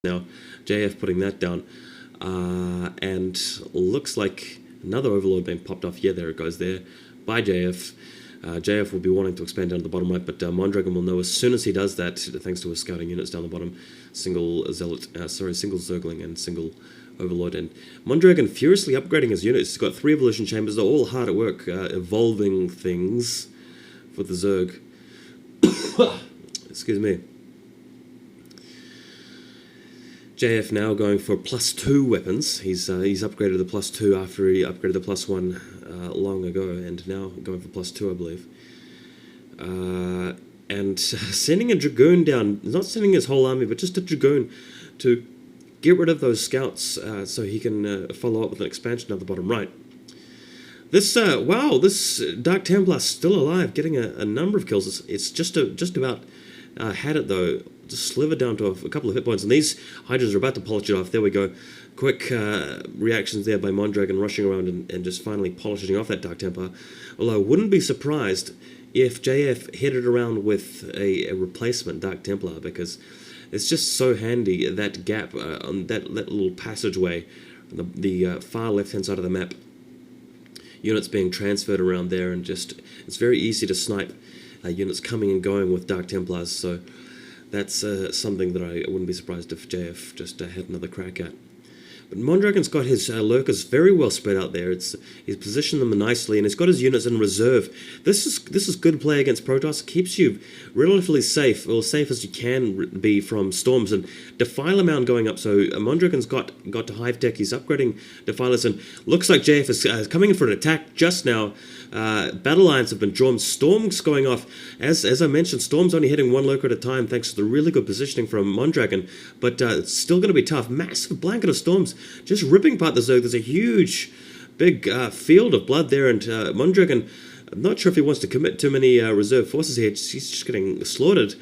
now. JF putting that down. And looks like another Overlord being popped off. Yeah, there it goes there by JF. JF will be wanting to expand down to the bottom right, but Mondragon will know as soon as he does that, thanks to his scouting units down the bottom, single Zergling and single Overlord. And Mondragon furiously upgrading his units. He's got 3 evolution chambers. They're all hard at work, evolving things for the Zerg. Excuse me. JF now going for +2 weapons. He's upgraded the +2 after he upgraded the +1 long ago, and now going for +2, I believe. And sending a Dragoon down, not sending his whole army, but just a Dragoon to get rid of those scouts so he can follow up with an expansion at the bottom right. This, wow, this Dark Templar still alive, getting a number of kills. It's just about had it though, just slivered down to a couple of hit points, and these Hydras are about to polish it off. There we go. Quick reactions there by Mondragon, rushing around and just finally polishing off that Dark Templar. Although I wouldn't be surprised if JF headed around with a replacement Dark Templar, because it's just so handy, that gap on that little passageway, the far left-hand side of the map. Units being transferred around there, and just it's very easy to snipe units coming and going with Dark Templars, so that's something that I wouldn't be surprised if JF just had another crack at. But Mondragon's got his lurkers very well spread out there. He's positioned them nicely, and he's got his units in reserve. This is good play against Protoss. It keeps you relatively safe, or safe as you can be from storms. And Defiler Mound going up, so Mondragon's got to hive tech. He's upgrading Defilers, and looks like JF is coming in for an attack just now. Battle lines have been drawn. Storms going off. As I mentioned, Storm's only hitting 1 lurker at a time thanks to the really good positioning from Mondragon, but it's still going to be tough. Massive blanket of Storms just ripping apart the Zerg. There's a huge, big field of blood there, and Mondragon, I'm not sure if he wants to commit too many reserve forces here. He's just getting slaughtered.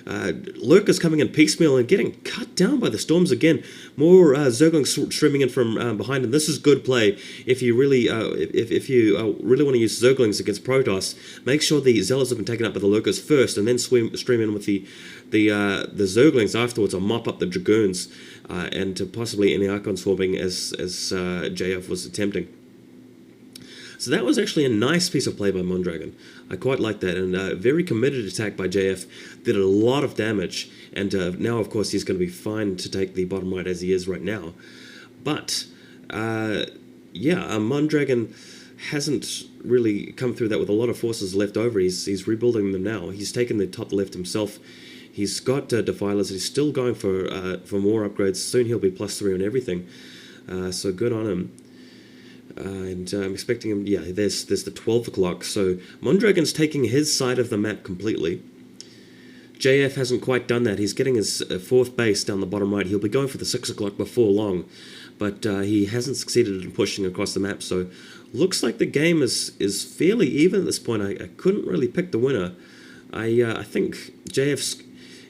Lurkers coming in piecemeal and getting cut down by the Storms again. More Zerglings streaming in from behind, and this is good play. If you really, if you really want to use Zerglings against Protoss, make sure the Zealots have been taken up by the Lurkers first, and then stream in with the Zerglings afterwards, or mop up the Dragoons, and possibly any Archon swarming as JF was attempting. So that was actually a nice piece of play by Mondragon. I quite like that, and a very committed attack by JF. Did a lot of damage, and now, of course, he's going to be fine to take the bottom right as he is right now. But, yeah, Mondragon hasn't really come through that with a lot of forces left over. He's rebuilding them now. He's taken the top left himself. He's got Defilers. He's still going for more upgrades. Soon he'll be +3 on everything. So good on him. And I'm expecting him, yeah, there's the 12 o'clock, so Mondragon's taking his side of the map completely. JF hasn't quite done that. He's getting his 4th base down the bottom right. He'll be going for the 6 o'clock before long, but he hasn't succeeded in pushing across the map, so looks like the game is fairly even at this point. I couldn't really pick the winner. I think JF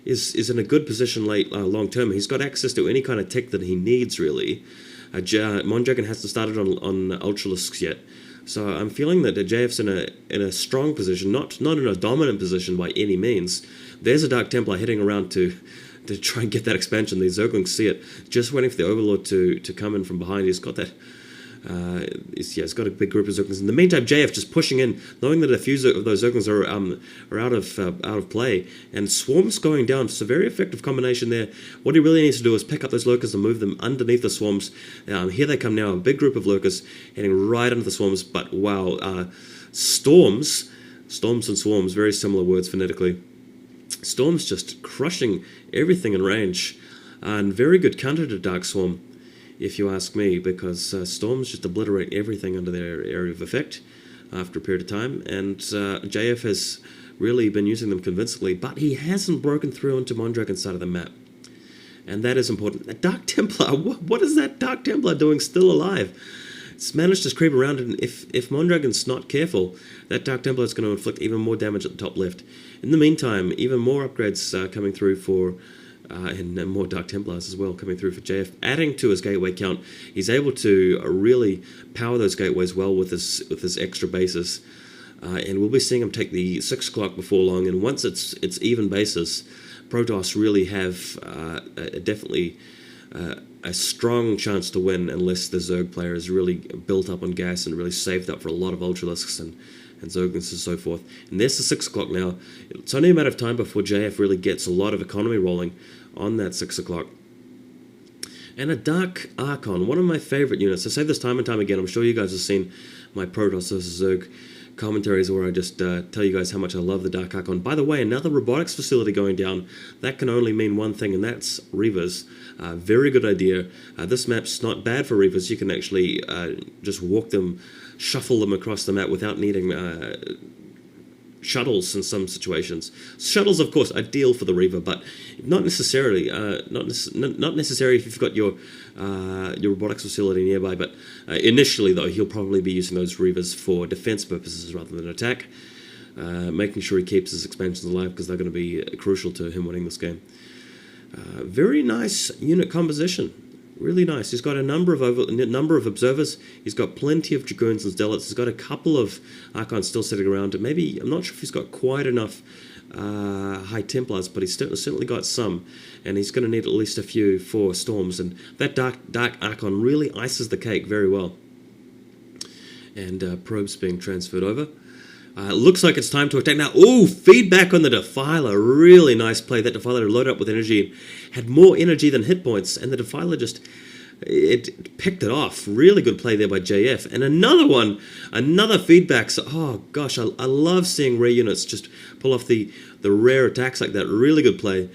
is in a good position long term. He's got access to any kind of tech that he needs, really. Mondragon hasn't started on Ultralisks yet, so I'm feeling that JF's in a strong position, not in a dominant position by any means. There's a Dark Templar heading around to try and get that expansion. The Zerglings see it, just waiting for the Overlord to come in from behind. He's got that. He's got a big group of Zerglings. In the meantime, JF just pushing in, knowing that a few of those Zerglings are out of play, and Swarms going down. It's a very effective combination there. What he really needs to do is pick up those Lurkers and move them underneath the Swarms. Here they come now, a big group of Lurkers heading right under the Swarms. But wow, Storms and Swarms, very similar words phonetically. Storms just crushing everything in range, and very good counter to Dark Swarm, if you ask me, because Storms just obliterate everything under their area of effect after a period of time, and JF has really been using them convincingly, but he hasn't broken through into Mondragon's side of the map, and that is important. A Dark Templar, what is that Dark Templar doing still alive? It's managed to creep around, and if Mondragon's not careful, that Dark Templar is going to inflict even more damage at the top left. In the meantime, even more upgrades coming through for and more Dark Templars as well coming through for JF, adding to his gateway count. He's able to really power those gateways well with his extra bases, and we'll be seeing him take the 6 o'clock before long. And once it's even bases, Protoss really have definitely a strong chance to win unless the Zerg player is really built up on gas and really saved up for a lot of Ultralisks and Zerglings and so forth. And there's the 6 o'clock now. It's only a matter of time before JF really gets a lot of economy rolling on that 6 o'clock. And a Dark Archon, one of my favorite units. I say this time and time again. I'm sure you guys have seen my Protoss versus Zerg commentaries where I just tell you guys how much I love the Dark Archon. By the way, another robotics facility going down. That can only mean one thing, and that's Reavers. Very good idea. This map's not bad for Reavers. You can actually just walk them, shuffle them across the map without needing shuttles in some situations. Shuttles, of course, ideal for the Reaver, but not necessarily. Not necessary if you've got your robotics facility nearby. But initially, though, he'll probably be using those Reavers for defense purposes rather than attack, making sure he keeps his expansions alive because they're going to be crucial to him winning this game. Very nice unit composition. Really nice. He's got a number of observers. He's got plenty of Dragoons and Zealots. He's got a couple of Archons still sitting around. Maybe, I'm not sure if he's got quite enough High Templars, but he's certainly got some. And he's going to need at least a few for Storms. And that Dark Archon really ices the cake very well. And probes being transferred over. Looks like it's time to attack now. Oh, feedback on the Defiler. Really nice play. That Defiler loaded up with energy. Had more energy than hit points. And the Defiler just... It picked it off. Really good play there by JF. And another one. Another feedback. So, oh, gosh. I love seeing rare units just pull off the rare attacks like that. Really good play.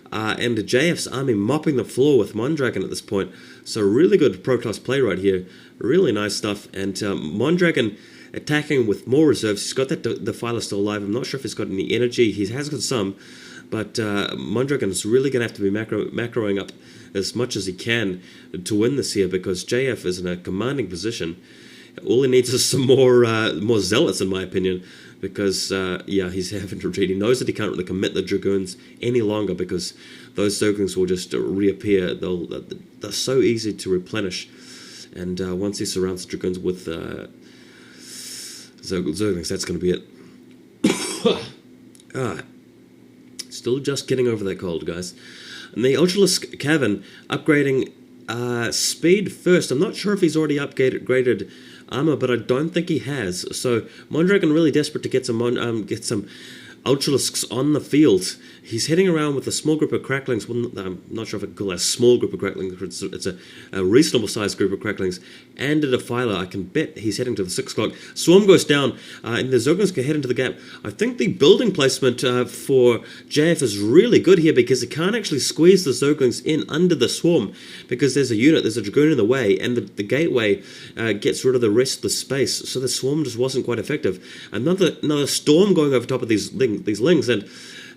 And JF's army mopping the floor with Mondragon at this point. So really good Protoss play right here. Really nice stuff. And Mondragon... attacking with more reserves. He's got that Defiler still alive. I'm not sure if he's got any energy. He has got some, but Mondragon is really going to have to be macroing up as much as he can to win this here because JF is in a commanding position. All he needs is some more Zealots, in my opinion, because, he's having to retreat. He knows that he can't really commit the Dragoons any longer because those Zerglings will just reappear. They're so easy to replenish. And once he surrounds the Dragoons with... Zerglings, that's going to be it. Still just getting over that cold, guys. And the Ultralisk Cavern upgrading speed first. I'm not sure if he's already upgraded armor, but I don't think he has. So Mondragon really desperate to get some Ultralisks on the field. He's heading around with a small group of Cracklings. Well, I'm not sure if I could call that a small group of Cracklings. It's a reasonable sized group of Cracklings and a Defiler. I can bet he's heading to the 6 o'clock. Swarm goes down, and the Zerglings can head into the gap. I think the building placement for JF is really good here because it can't actually squeeze the Zerglings in under the Swarm because there's a Dragoon in the way, and the gateway gets rid of the rest of the space. So the Swarm just wasn't quite effective. Another Storm going over top of these lings, and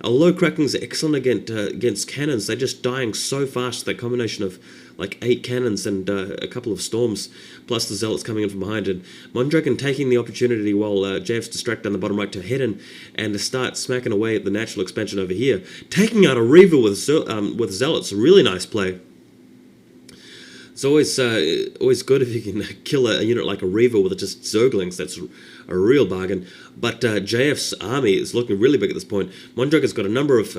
although Cracklings are excellent against cannons, they're just dying so fast. That combination of like 8 cannons and a couple of Storms, plus the Zealots coming in from behind, and Mondragon taking the opportunity while JF's distracted on the bottom right to head in and to start smacking away at the natural expansion over here, taking out a Reaver with Zealots. Really nice play. It's always good if you can kill a unit like a Reaver with just Zerglings. That's a real bargain. But JF's army is looking really big at this point. Mondragon's got a number of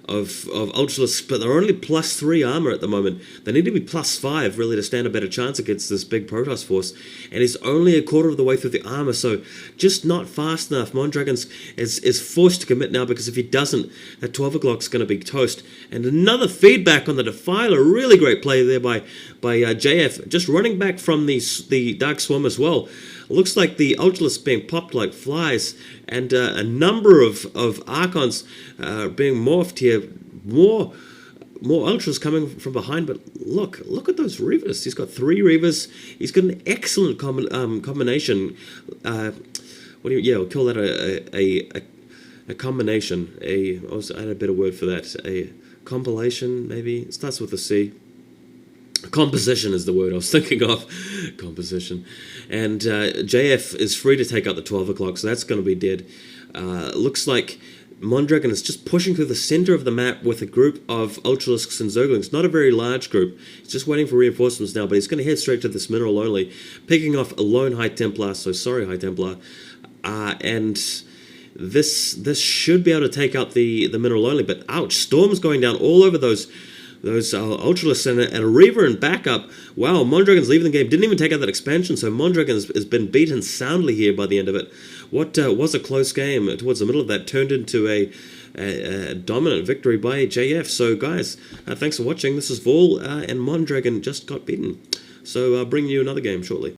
Ultralisks, but they're only +3 armor at the moment. They need to be +5 really to stand a better chance against this big Protoss force. And he's only a quarter of the way through the armor, so just not fast enough. Mondragon is forced to commit now because if he doesn't, at 12 o'clock's going to be toast. And another feedback on the Defiler. Really great play there by JF, just running back from the Dark Swarm as well. Looks like the Ultralisks being popped like flies, and a number of Archons being morphed here. More Ultras coming from behind, but look at those Reavers. Had 3 Reavers. He's got an excellent combination. We'll call that a combination. I had a better word for that. A compilation, maybe. It starts with a C. Composition is the word I was thinking of. Composition. And JF is free to take out the 12 o'clock, so that's going to be dead. Looks like Mondragon is just pushing through the center of the map with a group of Ultralisks and Zerglings. Not a very large group. He's just waiting for reinforcements now, but he's going to head straight to this mineral only, picking off a lone High Templar, so sorry High Templar, and this should be able to take out the mineral only. But ouch, Storm's going down all over those Ultralisks and a Reaver and backup. Wow, Mondragon's leaving the game. Didn't even take out that expansion, so Mondragon has been beaten soundly here by the end of it. What was a close game towards the middle of that turned into a dominant victory by JF. So guys, thanks for watching. This is Vol, and Mondragon just got beaten. So I'll bring you another game shortly.